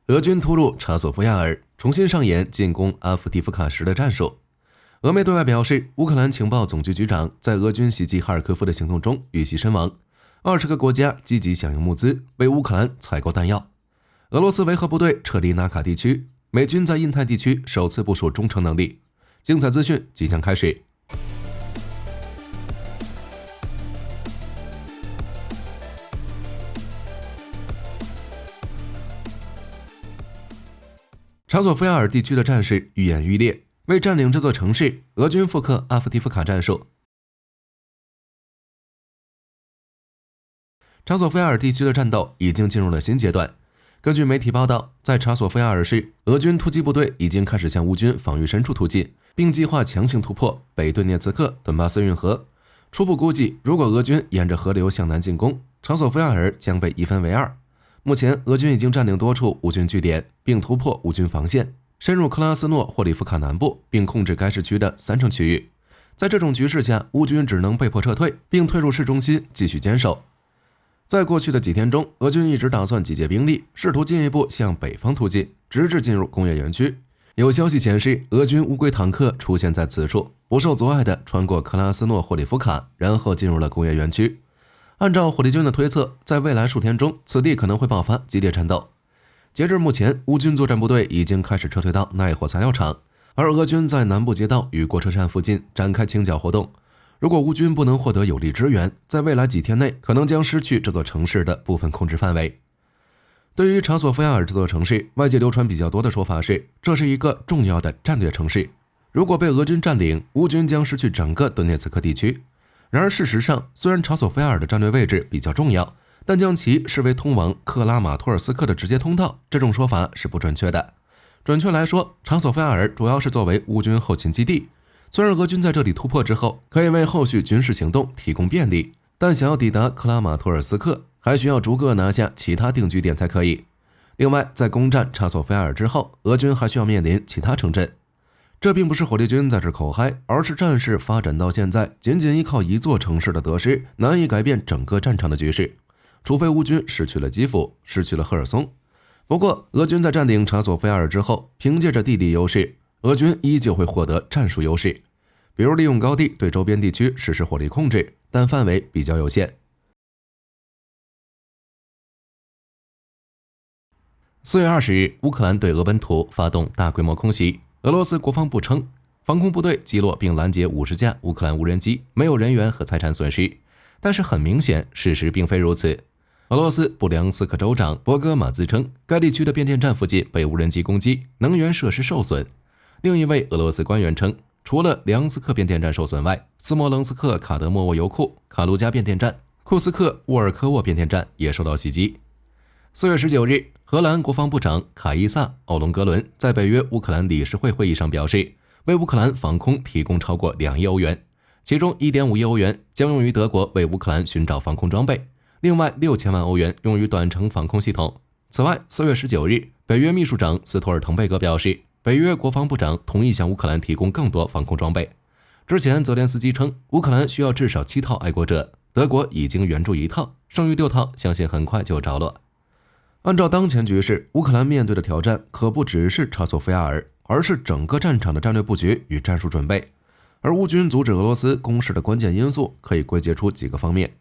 俄军突入查索夫亚尔，重新上演进攻阿夫迪夫卡时的战术。俄媒对外表示，乌克兰情报总局局长在俄军袭击哈尔科夫的行动中遇袭身亡。20个国家积极响应募资，为乌克兰采购弹药。俄罗斯维和部队撤离纳卡地区，美军在印太地区首次部署中程能力。精彩资讯即将开始。查索夫亚尔地区的战事愈演愈烈，为占领这座城市，俄军复刻阿夫迪夫卡战术。查索夫亚尔地区的战斗已经进入了新阶段。根据媒体报道，在查索夫亚尔市，俄军突击部队已经开始向乌军防御深处突进，并计划强行突破北顿涅茨克顿巴斯运河。初步估计，如果俄军沿着河流向南进攻，查索夫亚尔将被一分为二。目前，俄军已经占领多处乌军据点，并突破乌军防线，深入克拉斯诺霍里夫卡南部，并控制该市区的3成区域。在这种局势下，乌军只能被迫撤退，并退入市中心继续坚守。在过去的几天中，俄军一直打算集结兵力，试图进一步向北方突进，直至进入工业园区。有消息显示，俄军乌龟坦克出现在此处，不受阻碍地穿过克拉斯诺霍里夫卡，然后进入了工业园区。按照火力军的推测，在未来数天中，此地可能会爆发激烈战斗。截至目前，乌军作战部队已经开始撤退到奈火材料厂，而俄军在南部街道与过车站附近展开清剿活动。如果乌军不能获得有力支援，在未来几天内可能将失去这座城市的部分控制范围。对于查索夫亚尔这座城市，外界流传比较多的说法是，这是一个重要的战略城市，如果被俄军占领，乌军将失去整个顿涅茨克地区。然而事实上，虽然查索夫亚尔的战略位置比较重要，但将其视为通往克拉马托尔斯克的直接通道，这种说法是不准确的。准确来说，查索夫亚尔主要是作为乌军后勤基地。虽然俄军在这里突破之后，可以为后续军事行动提供便利，但想要抵达克拉马托尔斯克，还需要逐个拿下其他定居点才可以。另外，在攻占查索夫亚尔之后，俄军还需要面临其他城镇。这并不是火力军在这口嗨，而是战事发展到现在，仅仅依靠一座城市的得失，难以改变整个战场的局势。除非乌军失去了基辅，失去了赫尔松。不过，俄军在占领查索夫亚尔之后，凭借着地理优势，俄军依旧会获得战术优势，比如利用高地对周边地区实施火力控制，但范围比较有限。4月20日，乌克兰对俄本土发动大规模空袭。俄罗斯国防部称，防空部队击落并拦截50架乌克兰无人机，没有人员和财产损失。但是很明显，事实并非如此。俄罗斯布良斯克州长博戈马兹称，该地区的变电站附近被无人机攻击，能源设施受损。另一位俄罗斯官员称，除了良斯克变电站受损外，斯摩棱斯克卡德莫沃油库、卡卢加变电站、库斯克沃尔科沃变电站也受到袭击。4月19日，荷兰国防部长卡伊萨·奥隆格伦在北约乌克兰理事会会议上表示，为乌克兰防空提供超过2亿欧元，其中 1.5 亿欧元将用于德国为乌克兰寻找防空装备，另外6000万欧元用于短程防空系统。此外，4月19日，北约秘书长斯托尔滕贝格表示，北约国防部长同意向乌克兰提供更多防空装备。之前泽连斯基称，乌克兰需要至少7套爱国者，德国已经援助1套，剩余6套相信很快就着落。按照当前局势，乌克兰面对的挑战可不只是查索夫亚尔，而是整个战场的战略布局与战术准备。而乌军阻止俄罗斯攻势的关键因素可以归结出几个方面。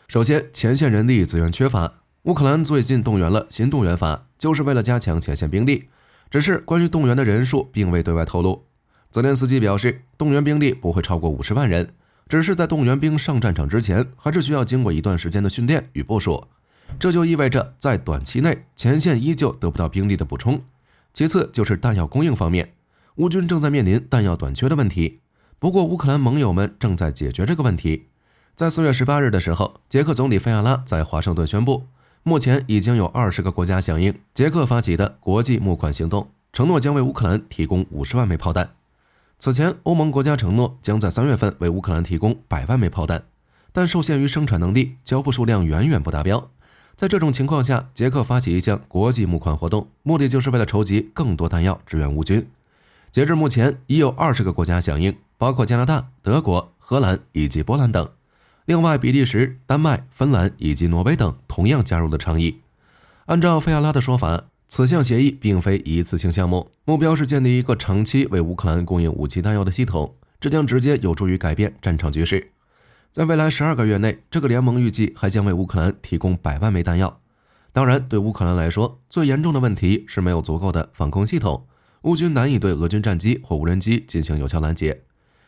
首先，前线人力资源缺乏。乌克兰最近动员了新动员法，就是为了加强前线兵力，只是关于动员的人数并未对外透露。泽连斯基表示，动员兵力不会超过50万人，只是在动员兵上战场之前，还是需要经过一段时间的训练与部署。这就意味着在短期内，前线依旧得不到兵力的补充。其次就是弹药供应方面，乌军正在面临弹药短缺的问题。不过乌克兰盟友们正在解决这个问题。在4月18日的时候，捷克总理费亚拉在华盛顿宣布，目前已经有20个国家响应捷克发起的国际募款行动，承诺将为乌克兰提供50万枚炮弹。此前，欧盟国家承诺将在3月份为乌克兰提供100万枚炮弹，但受限于生产能力，交付数量远远不达标。在这种情况下，捷克发起一项国际募款活动，目的就是为了筹集更多弹药支援乌军。截至目前，已有20个国家响应，包括加拿大、德国、荷兰以及波兰等。另外，比利时、丹麦、芬兰以及挪威等同样加入了倡议。按照费亚拉的说法，此项协议并非一次性项目，目标是建立一个长期为乌克兰供应武器弹药的系统，这将直接有助于改变战场局势。在未来12个月内，这个联盟预计还将为乌克兰提供100万枚弹药。当然，对乌克兰来说，最严重的问题是没有足够的防空系统，乌军难以对俄军战机或无人机进行有效拦截。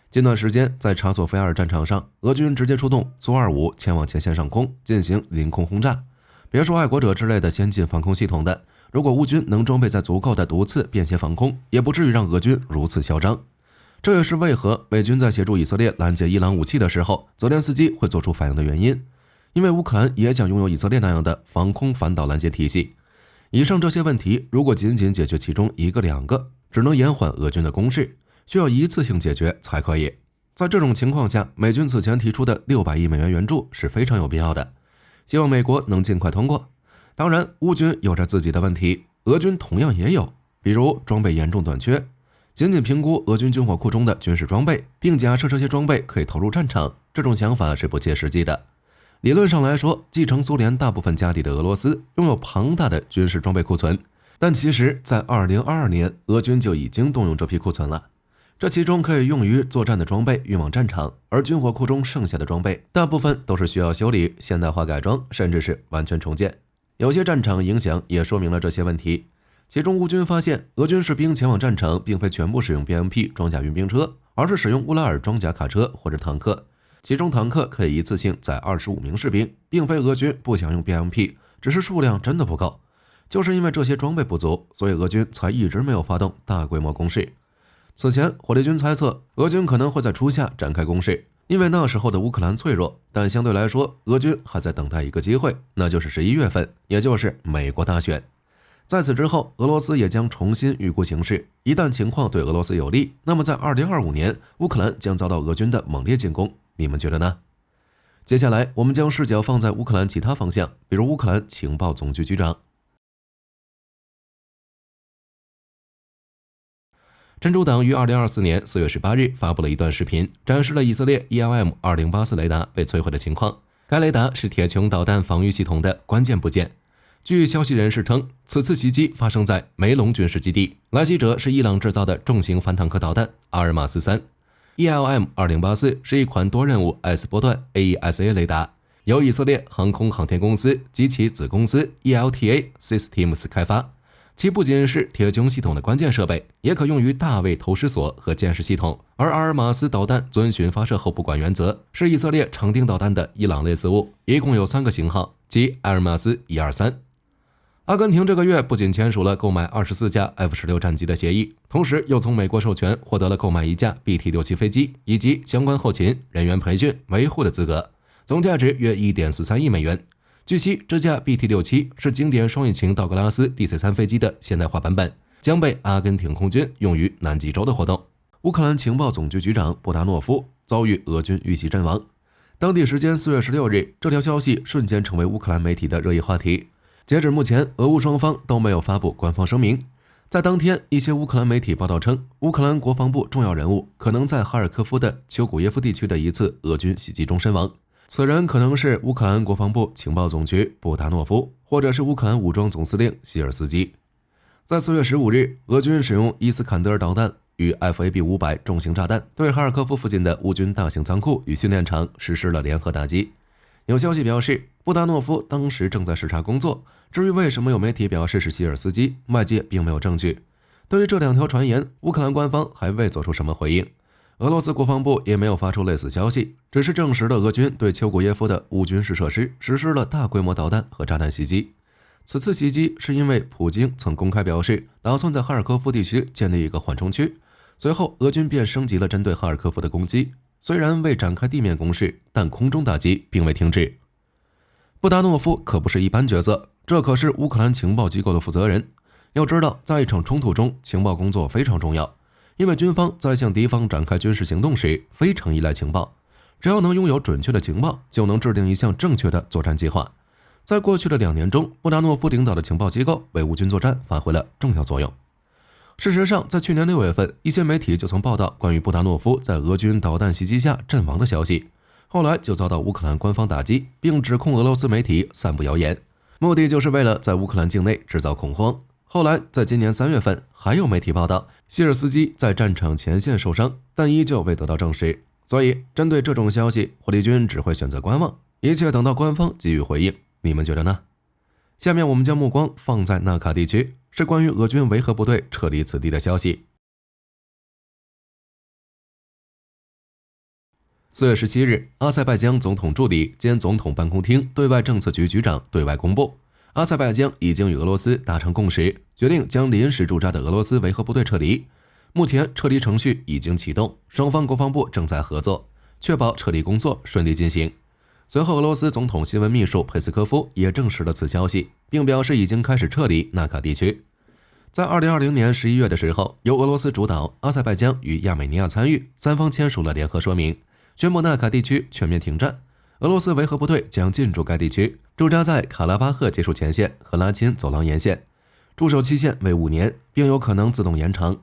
近段时间，在查索菲埃尔战场上，俄军直接出动苏25前往前线上空进行临空轰炸。别说爱国者之类的先进防空系统的，如果乌军能装备在足够的毒刺便携防空，也不至于让俄军如此嚣张。这也是为何美军在协助以色列拦截伊朗武器的时候，泽连斯基会做出反应的原因。因为乌克兰也想拥有以色列那样的防空反导拦截体系。以上这些问题，如果仅仅解决其中1个2个，只能延缓俄军的攻势，需要一次性解决才可以。在这种情况下，美军此前提出的600亿美元援助是非常有必要的，希望美国能尽快通过。当然，乌军有着自己的问题，俄军同样也有，比如装备严重短缺。仅仅评估俄军军火库中的军事装备，并假设这些装备可以投入战场，这种想法是不切实际的。理论上来说，继承苏联大部分家底的俄罗斯拥有庞大的军事装备库存，但其实在2022年，俄军就已经动用这批库存了。这其中可以用于作战的装备运往战场，而军火库中剩下的装备大部分都是需要修理、现代化改装，甚至是完全重建。有些战场影响也说明了这些问题。其中乌军发现，俄军士兵前往战场并非全部使用 BMP 装甲运兵车，而是使用乌拉尔装甲卡车或者坦克，其中坦克可以一次性载25名士兵，并非俄军不想用 BMP， 只是数量真的不够。就是因为这些装备不足，所以俄军才一直没有发动大规模攻势。此前，火力军猜测俄军可能会在初夏展开攻势，因为那时候的乌克兰脆弱，但相对来说，俄军还在等待一个机会，那就是11月份，也就是美国大选。在此之后，俄罗斯也将重新预估形势，一旦情况对俄罗斯有利，那么在2025年，乌克兰将遭到俄军的猛烈进攻，你们觉得呢？接下来，我们将视角放在乌克兰其他方向，比如乌克兰情报总局局长。真主党于2024年4月18日发布了一段视频，展示了以色列 ELM-2084 雷达被摧毁的情况。该雷达是铁穹导弹防御系统的关键部件。据消息人士称，此次袭击发生在梅隆军事基地，来袭者是伊朗制造的重型反坦克导弹阿尔马斯3。ELM-2084 是一款多任务 S 波段 AESA 雷达，由以色列航空航天公司及其子公司 ELTA Systems 开发。其不仅是铁穹系统的关键设备，也可用于大卫投石索和监视系统。而阿尔马斯导弹遵循发射后不管原则，是以色列长钉导弹的伊朗类似物，一共有3个型号，即阿尔马斯123。阿根廷这个月不仅签署了购买24架 F-16战机的协议，同时又从美国授权获得了购买1架 BT-67飞机以及相关后勤、人员培训、维护的资格，总价值约 1.43 亿美元。据悉，这架 BT-67是经典双引擎道格拉斯 DC-3 飞机的现代化版本，将被阿根廷空军用于南极洲的活动。乌克兰情报总局局长布达诺夫遭遇俄军遇袭阵亡。当地时间4月16日，这条消息瞬间成为乌克兰媒体的热议话题。截止目前，俄乌双方都没有发布官方声明。在当天，一些乌克兰媒体报道称，乌克兰国防部重要人物可能在哈尔科夫的丘古耶夫地区的一次俄军袭击中身亡。此人可能是乌克兰国防部情报总局布达诺夫，或者是乌克兰武装总司令希尔斯基。在4月15日，俄军使用伊斯坎德尔导弹与 FAB-500 重型炸弹对哈尔科夫附近的乌军大型仓库与训练场实施了联合打击。有消息表示，布达诺夫当时正在视察工作。至于为什么有媒体表示是希尔斯基，外界并没有证据。对于这2条传言，乌克兰官方还未做出什么回应。俄罗斯国防部也没有发出类似消息，只是证实了俄军对丘古耶夫的乌军事设施实施了大规模导弹和炸弹袭击。此次袭击是因为普京曾公开表示，打算在哈尔科夫地区建立一个缓冲区。随后，俄军便升级了针对哈尔科夫的攻击。虽然未展开地面攻势，但空中打击并未停止。布达诺夫可不是一般角色，这可是乌克兰情报机构的负责人。要知道，在一场冲突中，情报工作非常重要，因为军方在向敌方展开军事行动时非常依赖情报。只要能拥有准确的情报，就能制定一项正确的作战计划。在过去的2年中，布达诺夫领导的情报机构为乌军作战发挥了重要作用。事实上，在去年6月份，一些媒体就曾报道关于布达诺夫在俄军导弹袭击下阵亡的消息，后来就遭到乌克兰官方打击，并指控俄罗斯媒体散布谣言，目的就是为了在乌克兰境内制造恐慌。后来在今年3月份，还有媒体报道，希尔斯基在战场前线受伤，但依旧未得到证实。所以，针对这种消息，火力军只会选择观望，一切等到官方给予回应。你们觉得呢？下面我们将目光放在纳卡地区，是关于俄军维和部队撤离此地的消息。4月17日，阿塞拜疆总统助理兼总统办公厅对外政策局局长对外公布，阿塞拜疆已经与俄罗斯达成共识，决定将临时驻扎的俄罗斯维和部队撤离。目前撤离程序已经启动，双方国防部正在合作，确保撤离工作顺利进行。随后，俄罗斯总统新闻秘书佩斯科夫也证实了此消息，并表示已经开始撤离纳卡地区。在2020年11月的时候，由俄罗斯主导，阿塞拜疆与亚美尼亚参与，三方签署了联合说明，宣布纳卡地区全面停战。俄罗斯维和部队将进驻该地区，驻扎在卡拉巴赫结束前线和拉钦走廊沿线，驻守期限为5年，并有可能自动延长。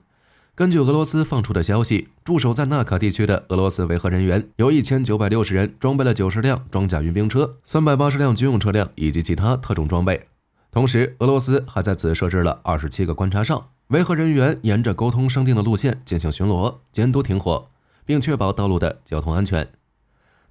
根据俄罗斯放出的消息，驻守在纳卡地区的俄罗斯维和人员有1960人，装备了90辆装甲运兵车、380辆军用车辆以及其他特种装备。同时，俄罗斯还在此设置了27个观察哨，维和人员沿着沟通商定的路线进行巡逻、监督停火，并确保道路的交通安全。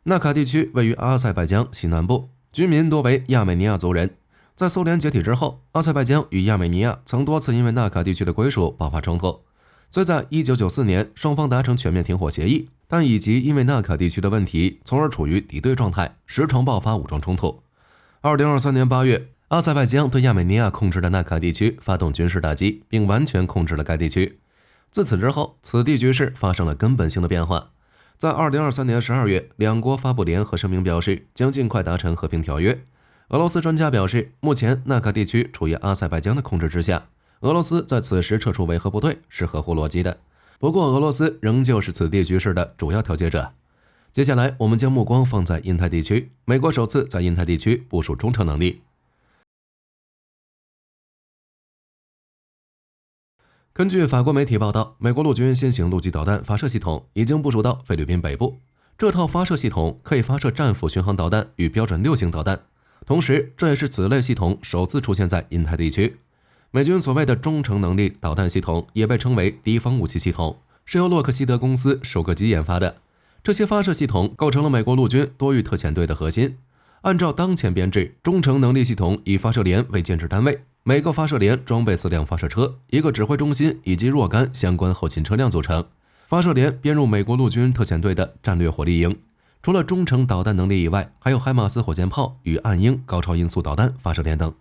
纳卡地区位于阿塞拜疆西南部，居民多为亚美尼亚族人。在苏联解体之后，阿塞拜疆与亚美尼亚曾多次因为纳卡地区的归属爆发冲突。虽在1994年双方达成全面停火协议，但以及因为纳卡地区的问题，从而处于敌对状态，时常爆发武装冲突。2023年8月，阿塞拜疆对亚美尼亚控制的纳卡地区发动军事打击，并完全控制了该地区。自此之后，此地局势发生了根本性的变化。在2023年12月，两国发布联合声明，表示将尽快达成和平条约。俄罗斯专家表示，目前纳卡地区处于阿塞拜疆的控制之下，俄罗斯在此时撤出维和部队是合乎逻辑的。不过，俄罗斯仍旧是此地局势的主要调解者。接下来，我们将目光放在印太地区，美国首次在印太地区部署中程能力。根据法国媒体报道，美国陆军新型陆基导弹发射系统已经部署到菲律宾北部。这套发射系统可以发射战斧巡航导弹与标准6型导弹，同时这也是此类系统首次出现在印太地区。美军所谓的中程能力导弹系统也被称为敌方武器系统，是由洛克希德公司首个级研发的。这些发射系统构成了美国陆军多域特遣队的核心。按照当前编制，中程能力系统以发射连为建制单位，每个发射连装备4辆发射车、一个指挥中心以及若干相关后勤车辆组成。发射连编入美国陆军特遣队的战略火力营。除了中程导弹能力以外，还有海马斯火箭炮与暗鹰高超音速导弹发射连等。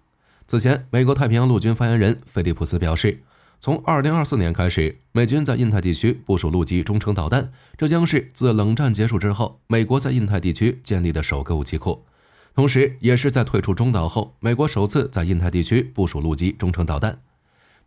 此前，美国太平洋陆军发言人菲利普斯表示，从2024年开始，美军在印太地区部署陆基中程导弹，这将是自冷战结束之后，美国在印太地区建立的首个武器库，同时也是在退出中导后，美国首次在印太地区部署陆基中程导弹。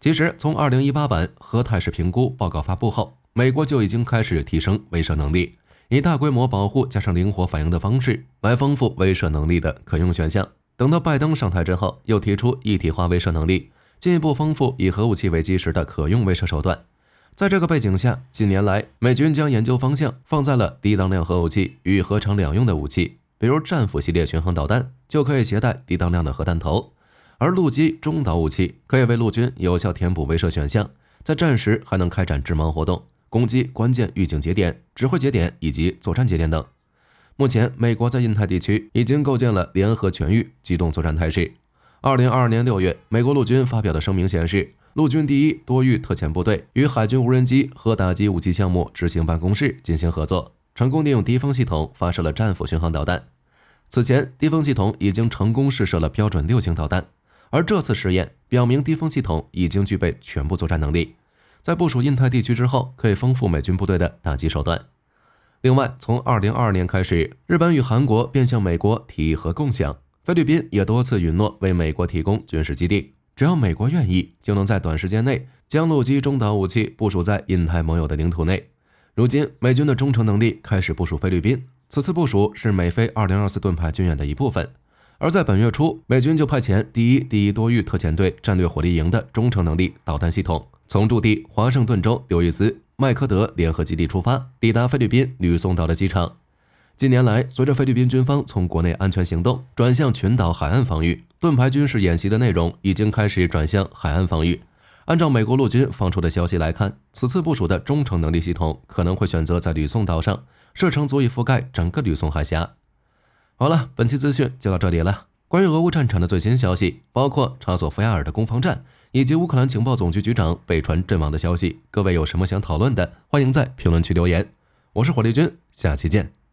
其实，从2018版核态势评估报告发布后，美国就已经开始提升威慑能力，以大规模保护加上灵活反应的方式来丰富威慑能力的可用选项。等到拜登上台之后，又提出一体化威慑能力，进一步丰富以核武器为基石的可用威慑手段。在这个背景下，近年来美军将研究方向放在了低当量核武器与核常两用的武器，比如战斧系列巡航导弹就可以携带低当量的核弹头，而陆基中导武器可以为陆军有效填补威慑选项，在战时还能开展致盲活动，攻击关键预警节点、指挥节点以及作战节点等。目前，美国在印太地区已经构建了联合全域机动作战态势。2022年6月，美国陆军发表的声明显示，陆军第1多域特遣部队与海军无人机和打击武器项目执行办公室进行合作，成功利用敌方系统发射了战斧巡航导弹。此前，敌方系统已经成功试射了标准6型导弹，而这次试验表明敌方系统已经具备全部作战能力，在部署印太地区之后，可以丰富美军部队的打击手段。另外，从2022年开始，日本与韩国便向美国提议核共享，菲律宾也多次允诺为美国提供军事基地，只要美国愿意，就能在短时间内将陆基中导武器部署在印太盟友的领土内。如今，美军的中程能力开始部署菲律宾，此次部署是美菲2024盾牌军演的一部分。而在本月初，美军就派遣第1多域特遣队战略火力营的中程能力导弹系统，从驻地华盛顿州刘易斯麦科德联合基地出发，抵达菲律宾吕宋岛的机场。近年来，随着菲律宾军方从国内安全行动转向群岛海岸防御，盾牌军事演习的内容已经开始转向海岸防御。按照美国陆军放出的消息来看，此次部署的中程能力系统可能会选择在吕宋岛上，射程足以覆盖整个吕宋海峡。好了，本期资讯就到这里了。关于俄乌战场的最新消息，包括查索夫亚尔的攻防战，以及乌克兰情报总局局长被传阵亡的消息，各位有什么想讨论的，欢迎在评论区留言。我是火力军，下期见。